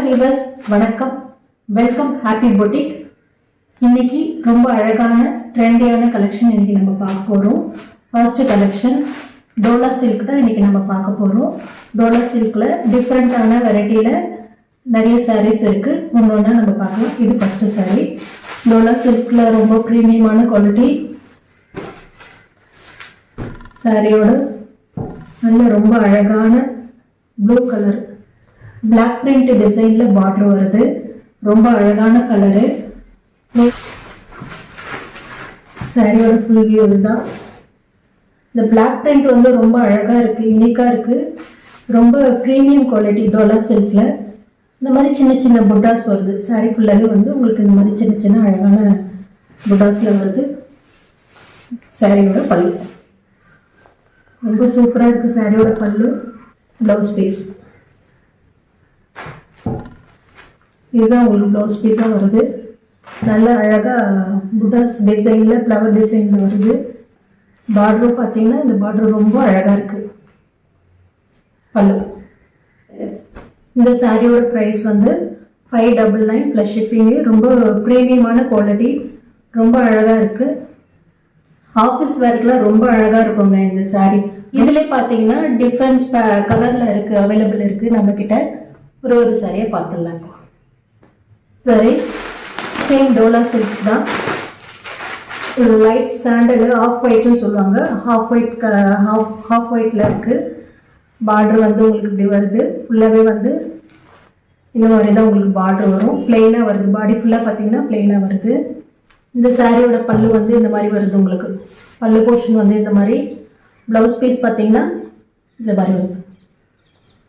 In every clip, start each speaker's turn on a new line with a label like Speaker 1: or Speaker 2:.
Speaker 1: Viewers வணக்கம், welcome happy boutique. இன்னைக்கு ரொம்ப அழகான ட்ரெண்டியான கலெக்ஷன் இன்னைக்கு நம்ம பார்க்க போகிறோம். ஃபர்ஸ்ட் கலெக்ஷன் டோலா சில்க் தான் இன்னைக்கு நம்ம பார்க்க போகிறோம். டோலா சில்கில் டிஃப்ரெண்ட்டான வெரைட்டியில் நிறைய சாரீஸ் இருக்குது. ஒன்று ஒன்றா நம்ம பார்க்கலாம். இது ஃபஸ்ட்டு சாரீ. டோலா சில்கில் ரொம்ப ப்ரீமியமான குவாலிட்டி. சாரியோட நல்ல ரொம்ப அழகான ப்ளூ கலர் பிளாக் பிரிண்ட் டிசைனில் பார்டர் வருது. ரொம்ப அழகான கலரு. சாரியோட ஃபுல் வியூ இதுதான். இந்த பிளாக் பிரிண்ட் வந்து ரொம்ப அழகாக இருக்குது, யூனிக்காக இருக்குது. ரொம்ப ப்ரீமியம் குவாலிட்டி டோலா சில்கில். இந்த மாதிரி சின்ன சின்ன புட்டாஸ் வருது. சாரி ஃபுல்லாகவே வந்து உங்களுக்கு இந்த மாதிரி சின்ன சின்ன அழகான புட்டாஸில் வருது. சாரியோட பல்லு ரொம்ப சூப்பராக இருக்குது. சாரியோட பல்லு, ப்ளவுஸ் பீஸ் இதுதான் உங்களுக்கு ப்ளவுஸ் பீஸாக வருது. நல்ல அழகாக புட்டாஸ் டிசைனில் ஃப்ளவர் டிசைனில் வருது. பார்டரும் பார்த்தீங்கன்னா இந்த பார்டர் ரொம்ப அழகாக இருக்குது. பல்லு. இந்த சாரியோட ப்ரைஸ் வந்து 599 ப்ளஸ் ஷிப்பிங்கு. ரொம்ப ப்ரீமியமான குவாலிட்டி, ரொம்ப அழகாக இருக்குது. ஆஃபீஸ் வேர்க்கெலாம் ரொம்ப அழகாக இருக்குங்க இந்த சாரீ. இதிலே பார்த்தீங்கன்னா டிஃப்ரெண்ட்ஸ் கலரில் இருக்குது, அவைலபிள் இருக்குது. நம்மக்கிட்ட ஒரு சாரியை பார்த்துடலாம். சரி, சேம் டோலா சில்க்ஸ் தான். ஒரு லைட் சாண்டலு, ஆஃப் ஒயிட்னு சொல்லுவாங்க. ஹாஃப் ஒயிட்டில் இருக்குது. பார்டர் வந்து உங்களுக்கு இப்படி வருது. ஃபுல்லாகவே வந்து இந்த மாதிரி தான் உங்களுக்கு பார்டர் வரும். பிளெயினாக வருது. பாடி ஃபுல்லாக பார்த்தீங்கன்னா பிளெயினாக வருது. இந்த சாரியோட பல்லு வந்து இந்த மாதிரி வருது. உங்களுக்கு பல்லு போர்ஷன் வந்து இந்த மாதிரி. ப்ளவுஸ் பீஸ் பார்த்தீங்கன்னா இந்த மாதிரி வருது.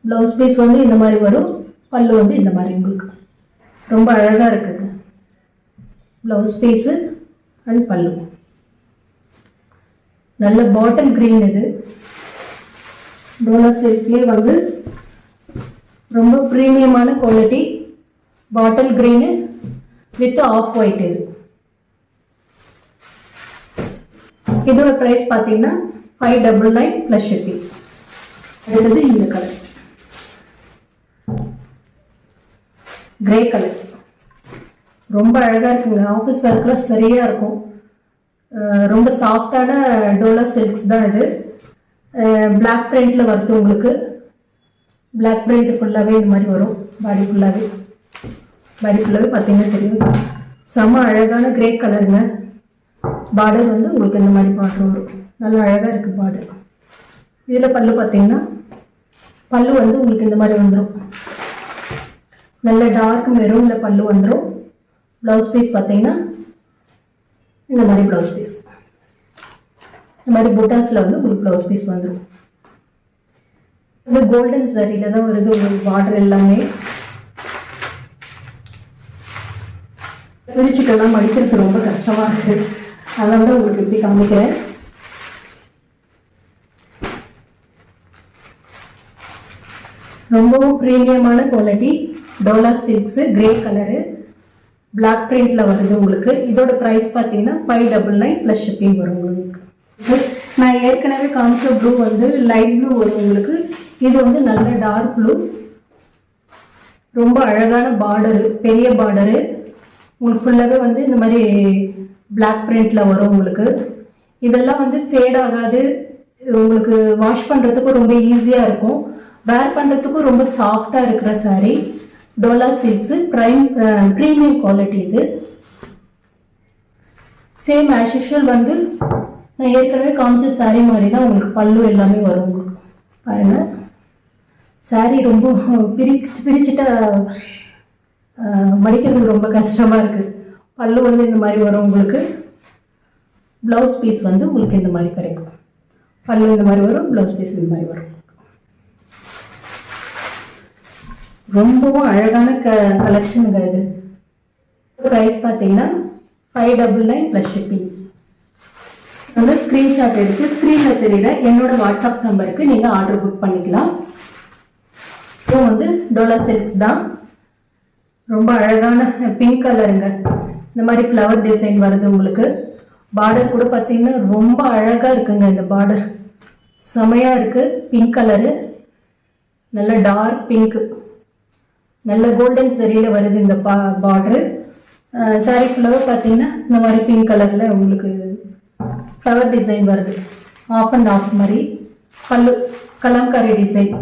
Speaker 1: ப்ளவுஸ் பீஸ் வந்து இந்த மாதிரி வரும். பல்லு வந்து இந்த மாதிரி உங்களுக்கு ரொம்ப அழகாக இருக்குங்க. ப்ளவுஸ் பீஸு அண்ட் பல்லு. நல்ல பாட்டில் க்ரீன். இது டோலா சில்க்லேயே வந்து ரொம்ப ப்ரீமியமான quality. Bottle green with off white. இதோட ப்ரைஸ் பார்த்தீங்கன்னா 599 ப்ளஸ் ஷிப்பிங். அடுத்தது இந்த கலர் கிரே கலர். ரொம்ப அழகாக இருக்குங்க. ஆஃபீஸ் ஒர்க்கில் சரியாக இருக்கும். ரொம்ப சாஃப்டான டோலா சில்க்ஸ் தான் இது. பிளாக் பிரிண்டில் வருது உங்களுக்கு. பிளாக் பிரிண்ட் ஃபுல்லாகவே இந்த மாதிரி வரும். பாடி ஃபுல்லாகவே பார்த்தீங்கன்னா தெரியும். செம்ம அழகான கிரே கலருங்க. பார்டர் வந்து உங்களுக்கு இந்த மாதிரி பார்டர் வரும். நல்லா அழகாக இருக்குது பார்டர். இதில் பல்லு பார்த்தீங்கன்னா பல்லு வந்து உங்களுக்கு இந்த மாதிரி வந்துடும். நல்ல டார்க் மெரூனில் பல்லு வந்துடும். ப்ளவுஸ் பீஸ் பார்த்தீங்கன்னா இந்த மாதிரி ப்ளவுஸ் பீஸ். இந்த மாதிரி புட்டாஸில் வந்து உங்களுக்கு ப்ளவுஸ் பீஸ் வந்துடும். இந்த கோல்டன் சாரியில் தான் வருது உங்களுக்கு பார்டர் எல்லாமே. பிரிச்சுக்கெல்லாம் மடிக்கிறது ரொம்ப கஷ்டமாக இருக்குது. அதனால தான் உங்களுக்கு எப்படி காமிக்கிறேன். ரொம்பவும் ப்ரீமியமான quality Dola silks. Grey colour black பிரிண்டில் வருது உங்களுக்கு. இதோட ப்ரைஸ் பார்த்தீங்கன்னா 599 ப்ளஸ் ஷிப்பிங் வரும் உங்களுக்கு. நான் ஏற்கனவே காமிச்ச ப்ளூ வந்து லைட் ப்ளூ வரும் உங்களுக்கு. இது வந்து நல்ல டார்க் ப்ளூ. ரொம்ப அழகான பார்டரு, பெரிய பார்டரு. உங்களுக்கு ஃபுல்லாகவே வந்து இந்த மாதிரி பிளாக் பிரிண்டில் வரும் உங்களுக்கு. இதெல்லாம் வந்து ஃபேட் ஆகாது. உங்களுக்கு வாஷ் பண்ணுறதுக்கும் ரொம்ப ஈஸியாக இருக்கும். வேர் பண்ணுறதுக்கும் ரொம்ப சாஃப்டாக இருக்கிற sari Dola silks. Premium quality இது. சேம் ஆஸ் யூஷுவல் வந்து நான் ஏற்கனவே காமிச்ச சாரீ மாதிரி தான் உங்களுக்கு பல்லு எல்லாமே வரும் உங்களுக்கு. பாருங்கள், சாரீ ரொம்ப பிரிச்சுட்டா மடிக்கிறதுக்கு ரொம்ப கஷ்டமாக இருக்குது. பல்லு வந்து இந்த மாதிரி வரும் உங்களுக்கு. ப்ளவுஸ் பீஸ் வந்து உங்களுக்கு இந்த மாதிரி கிடைக்கும். பல்லு இந்த மாதிரி வரும், ப்ளவுஸ் பீஸ் இந்த மாதிரி வரும். ரொம்பவும் அழகான கலெக்ஷனுங்க இது. ப்ரைஸ் பார்த்தீங்கன்னா 599 ப்ளஸ் ஷிப்பிங். வந்து ஸ்க்ரீன்ஷாட் எடுத்து ஸ்க்ரீனில் தெரியுற என்னோட வாட்ஸ்அப் நம்பருக்கு நீங்கள் ஆர்டர் புக் பண்ணிக்கலாம். இப்போ வந்து டோலா சில்க்ஸ் தான். ரொம்ப அழகான பிங்க் கலருங்க. இந்த மாதிரி ஃப்ளவர் டிசைன் வருது உங்களுக்கு. பார்டர் கூட பார்த்தீங்கன்னா ரொம்ப அழகாக இருக்குங்க. இந்த பார்டர் செமையாக இருக்குது. பிங்க் கலரு, நல்ல டார்க் பிங்க். நல்ல கோல்டன் சரியில் வருது இந்த பார்டரு. சாரீ ஃபுல்லாக பார்த்தீங்கன்னா இந்த மாதிரி பிங்க் கலரில் உங்களுக்கு ஃப்ளவர் டிசைன் வருது. ஆஃப் அண்ட் ஆஃப் மாதிரி. பல்லு கலம்காரி டிசைன்.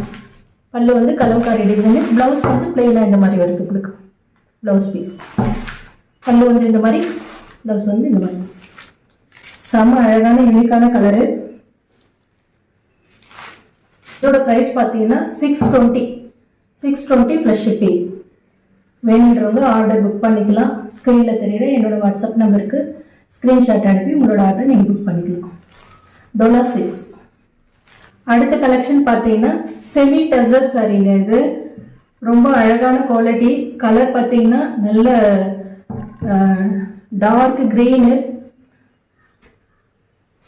Speaker 1: பல்லு வந்து கலம்காரி டிசைனு. ப்ளவுஸ் வந்து பிளெயினாக இந்த மாதிரி வருது உங்களுக்கு. Blouse piece. பல்லு வந்து இந்த மாதிரி, ப்ளவுஸ் வந்து இந்த மாதிரி. செம்ம அழகான யூனிக்கான கலரு. இதோட ப்ரைஸ் பார்த்தீங்கன்னா 620 ப்ளஸ் ஷிப்பிங். வேணுன்றவங்க ஆர்டர் புக் பண்ணிக்கலாம். ஸ்க்ரீனில் தெரியுற என்னோட வாட்ஸ்அப் நம்பருக்கு ஸ்க்ரீன்ஷாட் அனுப்பி உங்களோட ஆர்டர் நீங்கள் புக் பண்ணிக்கலாம். டோலா 6. அடுத்த கலெக்ஷன் பார்த்தீங்கன்னா செமி டசர் சாரீங்க. இது ரொம்ப அழகான குவாலிட்டி. கலர் பார்த்தீங்கன்னா நல்ல டார்க் க்ரீனு.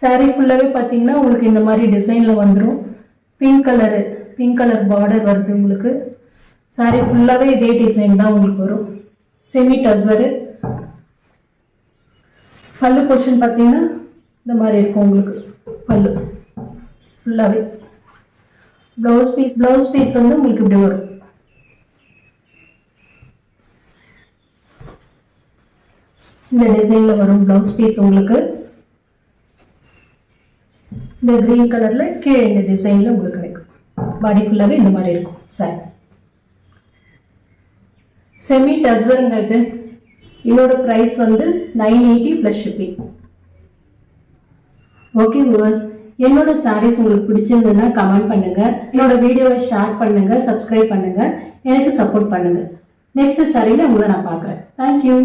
Speaker 1: சாரீ ஃபுல்லாகவே பார்த்தீங்கன்னா உங்களுக்கு இந்த மாதிரி டிசைனில் வந்துடும். பிங்க் கலர் பார்டர் வருது உங்களுக்கு. சாரீ ஃபுல்லாகவே இதே டிசைன் தான் உங்களுக்கு வரும். செமி டசரு. பல்லு போர்ஷன் பார்த்தீங்கன்னா இந்த மாதிரி இருக்கும் உங்களுக்கு. பல்லு ஃபுல்லாகவே. ப்ளவுஸ் பீஸ் வந்து உங்களுக்கு இப்படி வரும். இந்த டிசைனில் வரும் ப்ளவுஸ் பீஸ் உங்களுக்கு. இந்த கிரீன் கலரில் கீழே இந்த டிசைனில் உங்களுக்கு கிடைக்கும். பாடி ஃபுல்லாகவே இந்த மாதிரி இருக்கும் சாரி. செமி டசருங்கிறது இதோட ப்ரைஸ் வந்து 980 ப்ளஸ் ஷிப்பிங். ஓகே வியூவர்ஸ், என்னோட சாரீஸ் உங்களுக்கு பிடிச்சிருந்ததுன்னா கமெண்ட் பண்ணுங்க, என்னோட வீடியோவை ஷேர் பண்ணுங்க, சப்ஸ்கிரைப் பண்ணுங்க, எனக்கு சப்போர்ட் பண்ணுங்க. நெக்ஸ்ட் சாரியில் உங்களை நான் பார்க்குறேன். தேங்க்யூ.